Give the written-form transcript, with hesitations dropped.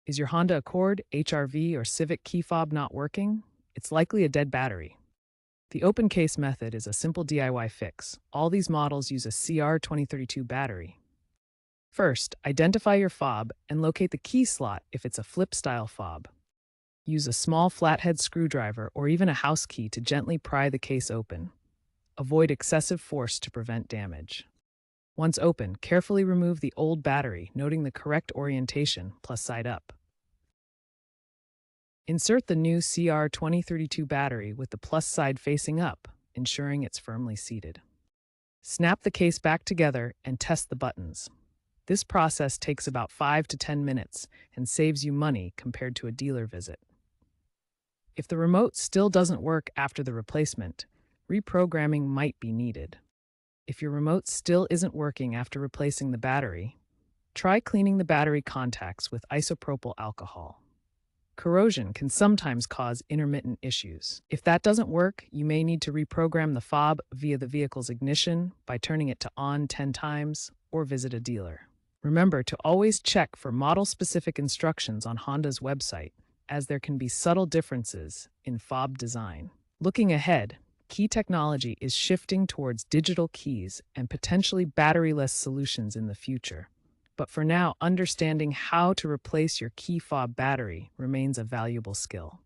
Is your Honda Accord, HR-V, or Civic key fob not working? It's likely a dead battery. The open case method is a simple DIY fix. All these models use a CR2032 battery. First, identify your fob and locate the key slot if it's a flip-style fob. Use a small flathead screwdriver or even a house key to gently pry the case open. Avoid excessive force to prevent damage. Once open, carefully remove the old battery, noting the correct orientation plus side up. Insert the new CR2032 battery with the plus side facing up, ensuring it's firmly seated. Snap the case back together and test the buttons. This process takes about 5 to 10 minutes and saves you money compared to a dealer visit. If the remote still doesn't work after the replacement, reprogramming might be needed. If your remote still isn't working after replacing the battery, try cleaning the battery contacts with isopropyl alcohol. Corrosion can sometimes cause intermittent issues. If that doesn't work, you may need to reprogram the fob via the vehicle's ignition by turning it to on 10 times or visit a dealer. Remember to always check for model-specific instructions on Honda's website, as there can be subtle differences in fob design. Looking ahead, key technology is shifting towards digital keys and potentially batteryless solutions in the future. But for now, understanding how to replace your key fob battery remains a valuable skill.